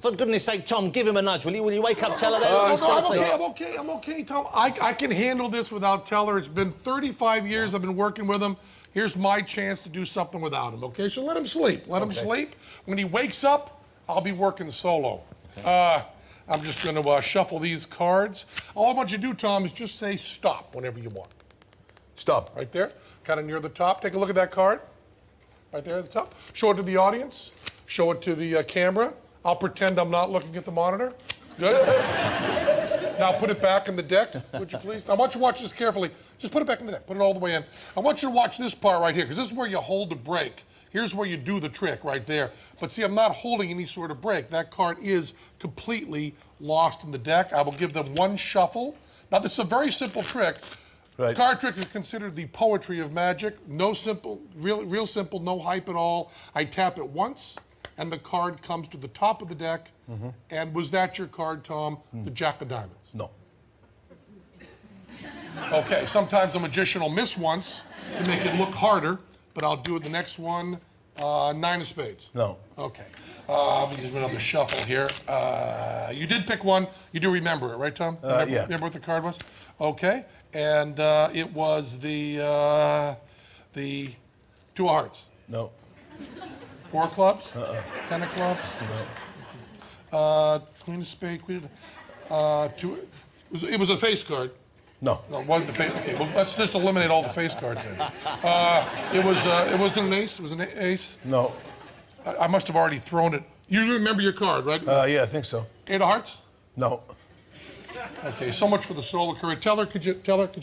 For goodness sake, Tom, give him a nudge, will you? Will you wake up Teller there? I'm okay, Tom. I can handle this without Teller. It's been 35 years I've been working with him. Here's my chance to do something without him, okay? So let him sleep. Let him sleep. When he wakes up, I'll be working solo. Okay. I'm just going to shuffle these cards. All I want you to do, Tom, is just say stop whenever you want. Stop. Right there, kind of near the top. Take a look at that card. Right there at the top. Show it to the audience. Show it to the camera. I'll pretend I'm not looking at the monitor. Good. Now put it back in the deck, would you please? I want you to watch this carefully. Just put it back in the deck. Put it all the way in. I want you to watch this part right here, because this is where you hold the break. Here's where you do the trick right there. But see, I'm not holding any sort of break. That card is completely lost in the deck. I will give them one shuffle. Now, this is a very simple trick. Right. Card trick is considered the poetry of magic. No simple, real simple, no hype at all. I tap it once, and the card comes to the top of the deck. Mm-hmm. And was that your card, Tom? The Jack of Diamonds? No. Okay, sometimes a magician will miss once to make it look harder, but I'll do it the next one. Nine of Spades? No. Okay. Let me just do another shuffle here. You did pick one. You do remember it, right, Tom? Yeah. Remember what the card was? Okay. And it was the Two of Hearts? No. Four of Clubs? Ten of Clubs? No. Queen of Spades, Queen of... It was a face card. No. No, it wasn't a face. Okay, well, let's just eliminate all the face cards then. It wasn't an ace? It was an ace? No. I must have already thrown it. You remember your card, right? Yeah, I think so. Eight of Hearts? No. Okay, so much for the solar current. Teller, could you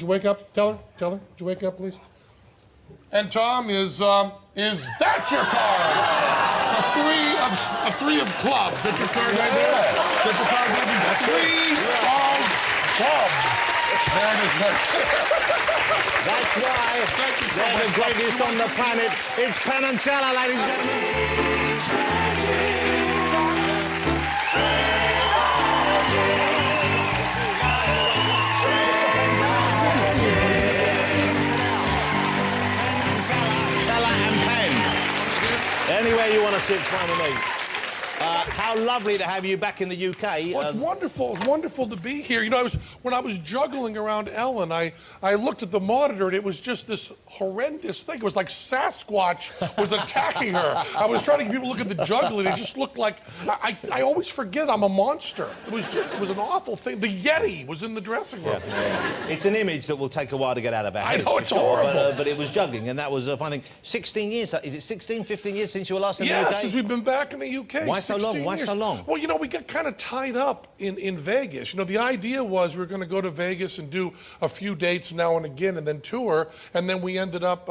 wake up? Teller, could you wake up, please? And Tom, is that your card? A three of clubs. That's your card right there? That's your card, baby? A three of clubs. There it is. That's why they're the greatest on the planet. It's Penn Teller, ladies and Anywhere you want to sit, it's fine with me. How lovely to have you back in the UK. Well, it's wonderful. It's wonderful to be here. You know, when I was juggling around Ellen, I looked at the monitor, and it was just this horrendous thing. It was like Sasquatch was attacking her. I was trying to get people to look at the juggling. It just looked like... I always forget I'm a monster. It was an awful thing. The Yeti was in the dressing room. Yeah. It's an image that will take a while to get out of our heads. I know, it's horrible. But it was juggling, and that was, I think, 16 years. Is it 16, 15 years since you were last in the UK? Yeah, since we've been back in the UK. Why so long? Why so long? Well, you know, we got kind of tied up in Vegas. You know, the idea was we were going to go to Vegas and do a few dates now and again and then tour, and then we ended up,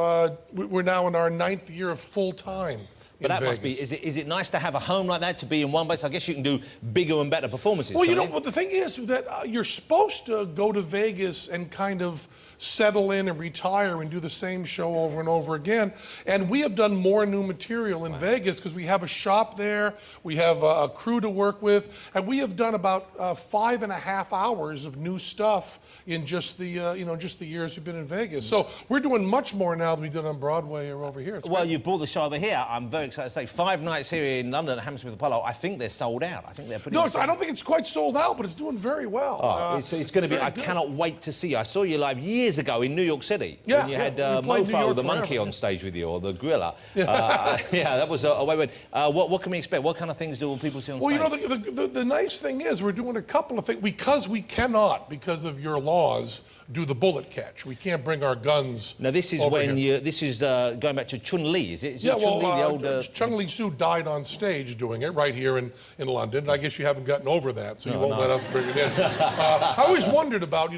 we're now in our 9th year of full-time. But that must be, is it nice to have a home like that, to be in one place? I guess you can do bigger and better performances. Well, you know, the thing is that you're supposed to go to Vegas and kind of settle in and retire and do the same show over and over again. And we have done more new material in Vegas because we have a shop there, we have a crew to work with, and we have done about 5.5 hours of new stuff in just the just the years we've been in Vegas. So we're doing much more now than we did on Broadway or over here. Well, you've brought the show over here. I'm very excited to say 5 nights here in London at Hammersmith Apollo. I think they're sold out. I think they're pretty. No, I don't think it's quite sold out, but it's doing very well. Oh, it's going to be. I cannot wait to see you. I saw you live years ago in New York City when you had Mofo the monkey on stage with you, or the gorilla. Yeah, that was wait. What can we expect? What kind of things do people see on stage? Well, you know, the nice thing is we're doing a couple of things because we cannot, because of your laws, do the bullet catch. We can't bring our guns. Now this is when you. This is going back to Chun-Li. Is it? Yeah, Chun-Li, well, the old. Chun-Li Su died on stage doing it right here in London. I guess you haven't gotten over that, so you won't let us bring it in. I always wondered about,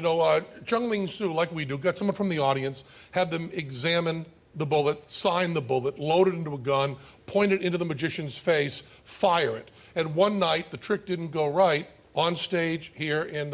Chun-Li Su, like we do, got someone from the audience, had them examine the bullet, sign the bullet, load it into a gun, point it into the magician's face, fire it. And one night, the trick didn't go right on stage here in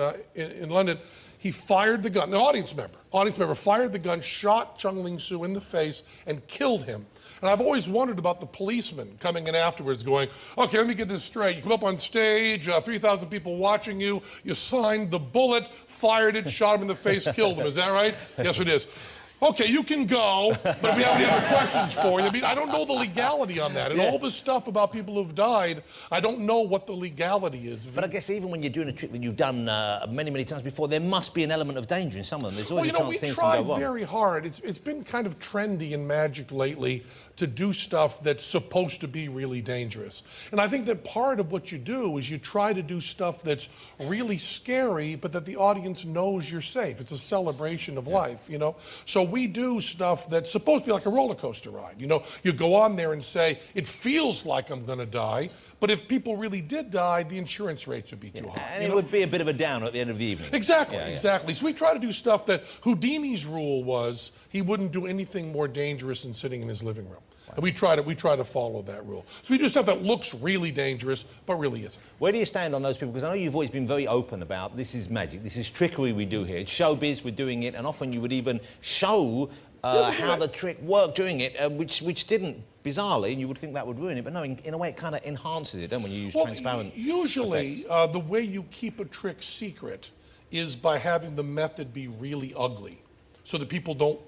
London. He fired the gun. The audience member fired the gun, shot Chun-Li Su in the face, and killed him. And I've always wondered about the policeman coming in afterwards going, okay, let me get this straight. You come up on stage, 3,000 people watching you, you signed the bullet, fired it, shot him in the face, killed him. Is that right? Yes, it is. Okay, you can go, but if we have any other questions for you, I mean, I don't know the legality on that. And all this stuff about people who've died, I don't know what the legality is. But I guess even when you're doing a trick that you've done many, many times before, there must be an element of danger in some of them. There's always a chance things can go wrong. We try very hard. It's been kind of trendy in magic lately to do stuff that's supposed to be really dangerous. And I think that part of what you do is you try to do stuff that's really scary, but that the audience knows you're safe. It's a celebration of life, you know? So we do stuff that's supposed to be like a roller coaster ride. You know, you go on there and say, it feels like I'm gonna die, but if people really did die, the insurance rates would be too high. And it would be a bit of a downer at the end of the evening. Exactly, exactly. So we try to do stuff that Houdini's rule was he wouldn't do anything more dangerous than sitting in his living room. And we try to follow that rule. So we do stuff that looks really dangerous, but really isn't. Where do you stand on those people? Because I know you've always been very open about this is magic, this is trickery we do here. It's showbiz, we're doing it, and often you would even show how the trick worked doing it, which didn't, bizarrely, and you would think that would ruin it, but no, in a way it kind of enhances it, don't when you use transparent usually, the way you keep a trick secret is by having the method be really ugly, so that people don't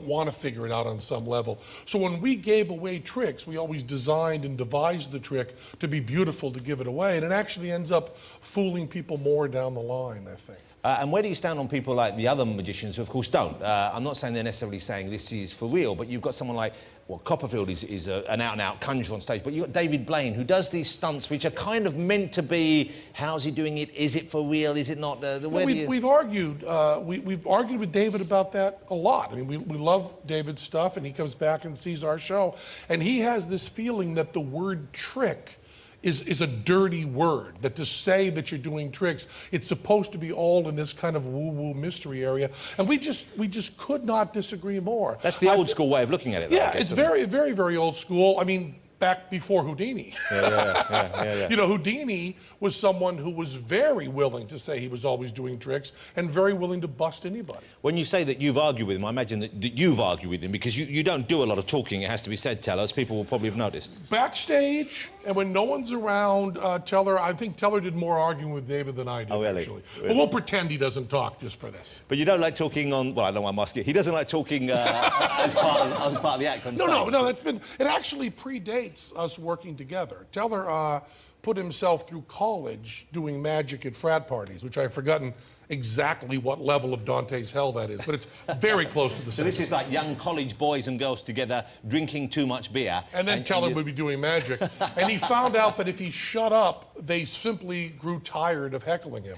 want to figure it out on some level. So when we gave away tricks, we always designed and devised the trick to be beautiful to give it away, and it actually ends up fooling people more down the line, I think. And where do you stand on people like the other magicians who, of course, don't? I'm not saying they're necessarily saying this is for real, but you've got someone like, well, Copperfield is an out-and-out conjurer on stage, but you've got David Blaine, who does these stunts which are kind of meant to be, how's he doing it? Is it for real? Is it not? We've argued with David about that a lot. I mean, we love David's stuff, and he comes back and sees our show, and he has this feeling that the word trick is a dirty word, that to say that you're doing tricks, it's supposed to be all in this kind of woo-woo mystery area. And we just could not disagree more. That's the old school way of looking at it, though, yeah, it's very, very, very old school. I mean, back before Houdini. Yeah. You know, Houdini was someone who was very willing to say he was always doing tricks and very willing to bust anybody. When you say that you've argued with him, I imagine that you've argued with him, because you don't do a lot of talking, it has to be said, Teller, as people will probably have noticed. Backstage, and when no one's around, Teller, I think Teller did more arguing with David than I did, actually. But we'll pretend he doesn't talk just for this. But you don't like talking on, well, I don't know why I'm asking. He doesn't like talking as part of the act on stage. No, it actually predates us working together. Teller put himself through college doing magic at frat parties, which I've forgotten exactly what level of Dante's hell that is, but it's very close to the same. So this is like young college boys and girls together drinking too much beer. And then Teller would be doing magic. And he found out that if he shut up, they simply grew tired of heckling him.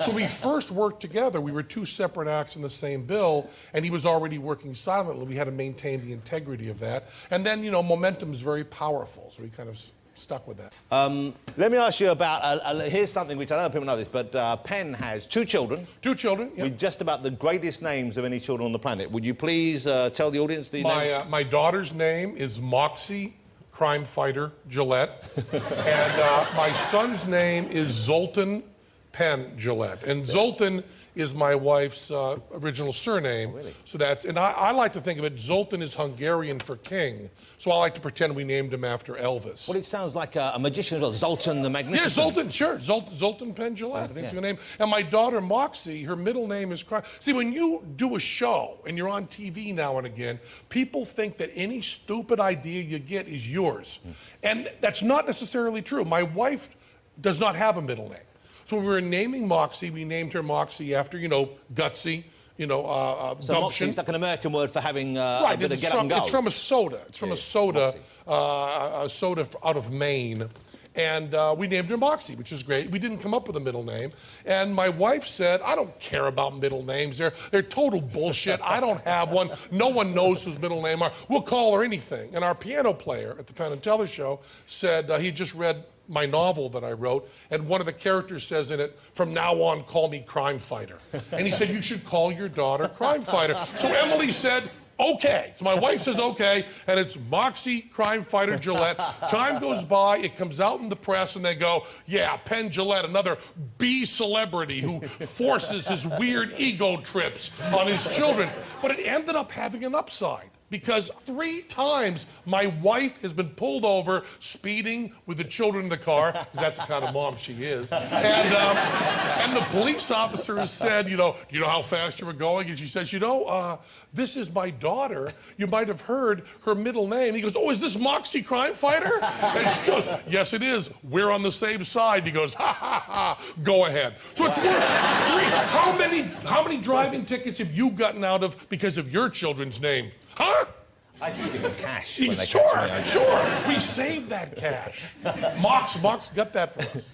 So we first worked together. We were two separate acts in the same bill, and he was already working silently. We had to maintain the integrity of that. And then, you know, momentum's very powerful, so we kind of stuck with that. Let me ask you about, here's something which I don't know if people know this, but Penn has two children. Two children, yep. With just about the greatest names of any children on the planet. Would you please tell the audience the names? My daughter's name is Moxie Crime Fighter Gillette. And my son's name is Zoltan Penn Gillette. And Zoltan is my wife's original surname. Really? So that's, and I like to think of it, Zoltan is Hungarian for king. So I like to pretend we named him after Elvis. Well, it sounds like a magician as well, Zoltan the Magnificent. Yeah, Zoltan, sure. Zoltan Penn Gillette, I think it's her name. And my daughter, Moxie, her middle name is... See, when you do a show and you're on TV now and again, people think that any stupid idea you get is yours. And that's not necessarily true. My wife does not have a middle name. So when we were naming Moxie, we named her Moxie after, you know, gutsy, you know, so gumption. Moxie's like an American word for having a bit of get up and go. It's from a soda. It's from a soda out of Maine. And we named her Moxie, which is great. We didn't come up with a middle name. And my wife said, I don't care about middle names. They're total bullshit. I don't have one. No one knows whose middle name are. We'll call her anything. And our piano player at the Penn Teller show said he just read my novel that I wrote, and one of the characters says in it, from now on, call me Crime Fighter. And he said, you should call your daughter Crime Fighter. So Emily said, okay. So my wife says okay, and it's Moxie Crime Fighter Gillette. Time goes by, it comes out in the press, and they go, yeah, Penn Gillette, another B celebrity who forces his weird ego trips on his children. But it ended up having an upside. because 3 times my wife has been pulled over speeding with the children in the car, because that's the kind of mom she is. And the police officer has said, you know how fast you were going? And she says, this is my daughter. You might have heard her middle name. He goes, oh, is this Moxie crime fighter? And she goes, yes, it is. We're on the same side. He goes, ha, ha, ha, go ahead. So it's worth 3. How many driving tickets have you gotten out of because of your children's name? Huh? I just give them cash. Sure. We saved that cash. Mox got that for us.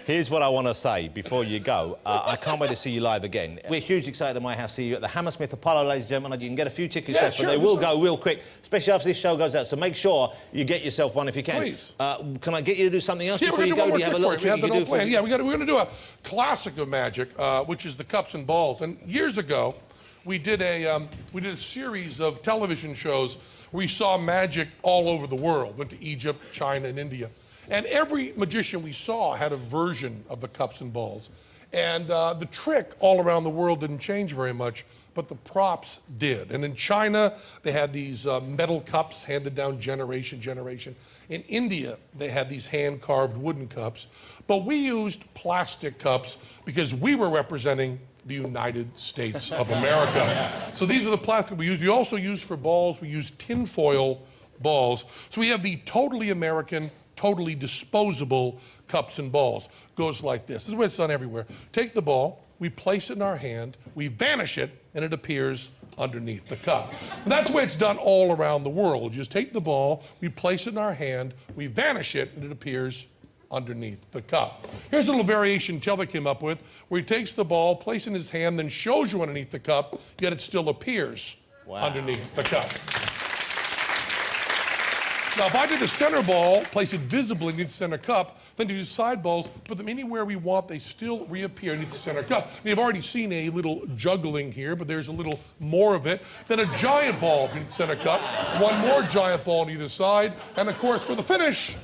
Here's what I want to say before you go. I can't wait to see you live again. We're hugely excited at my house to see you at the Hammersmith Apollo, ladies and gentlemen. You can get a few tickets left, but they will go real quick, especially after this show goes out. So make sure you get yourself one if you can. Please. Can I get you to do something else before you go? Do you have a little trick you can do for me? Yeah, we're going to do a classic of magic, which is the cups and balls. And years ago, we did a series of television shows where we saw magic all over the world. Went to Egypt, China, and India. And every magician we saw had a version of the cups and balls. And the trick all around the world didn't change very much, but the props did. And in China, they had these metal cups handed down generation. In India, they had these hand-carved wooden cups. But we used plastic cups because we were representing the United States of America. So these are the plastic we use. We also use for balls, we use tinfoil balls. So we have the totally American, totally disposable cups and balls. Goes like this. This is what it's done everywhere. Take the ball, we place it in our hand, we vanish it, and it appears underneath the cup. And that's the way it's done all around the world. You just take the ball, we place it in our hand, we vanish it, and it appears underneath the cup. Here's a little variation Teller came up with, where he takes the ball, places it in his hand, then shows you underneath the cup, yet it still appears underneath the cup. Now, if I did the center ball, place it visibly beneath the center cup, then do the side balls, put them anywhere we want, they still reappear beneath the center cup. You've already seen a little juggling here, but there's a little more of it. Then a giant ball beneath the center cup, one more giant ball on either side, and of course, for the finish,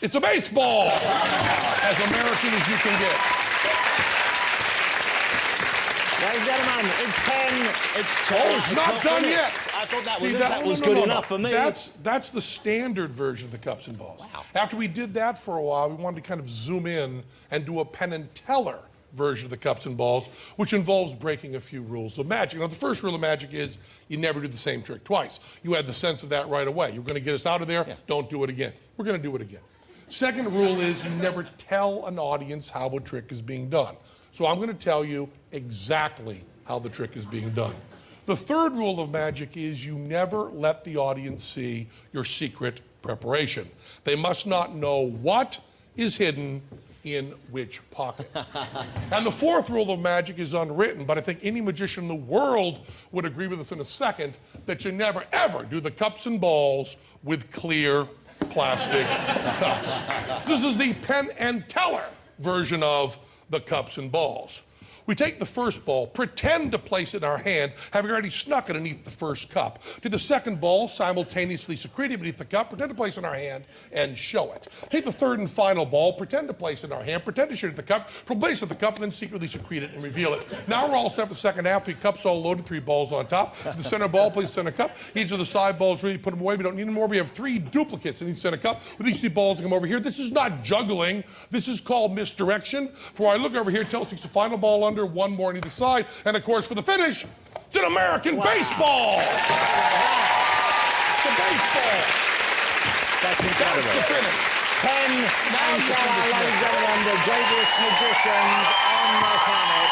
it's a baseball, as American as you can get. Ladies and gentlemen, it's Penn, it's Teller. Oh, it's not done yet. I thought that was good enough for me. That's the standard version of the cups and balls. Wow. After we did that for a while, we wanted to kind of zoom in and do a Penn and Teller version of the cups and balls, which involves breaking a few rules of magic. Now, the first rule of magic is you never do the same trick twice. You had the sense of that right away. You're going to get us out of there, don't do it again. We're going to do it again. Second rule is you never tell an audience how a trick is being done. So I'm going to tell you exactly how the trick is being done. The third rule of magic is you never let the audience see your secret preparation. They must not know what is hidden in which pocket. And the fourth rule of magic is unwritten, but I think any magician in the world would agree with us in a second that you never, ever do the cups and balls with clear plastic cups. This is the Penn and Teller version of the cups and balls. We take the first ball, pretend to place it in our hand, having already snuck it beneath the first cup. Take the second ball, simultaneously secrete it beneath the cup, pretend to place it in our hand, and show it. Take the third and final ball, pretend to place it in our hand, pretend to shoot it at the cup, place it at the cup, and then secretly secrete it and reveal it. Now we're all set for the second half. 3 cups all loaded, 3 balls on top. The center ball, place the center cup. Each of the side balls, really put them away. We don't need them more. We have 3 duplicates in each center cup. With each of the balls that come over here. This is not juggling. This is called misdirection. For I look over here, Teller sticks the final ball under, 1 more on either side, and of course for the finish, it's an American baseball. It's a baseball. That's incredible. That's the finish. Penn and Teller, ladies and gentlemen, the greatest magicians on the planet.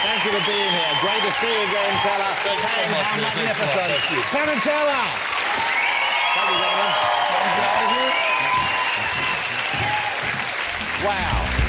Thank you for being here. Great to see you again, Teller. Penn, how magnificent. Penn and Teller. Thank you, gentlemen. Wow.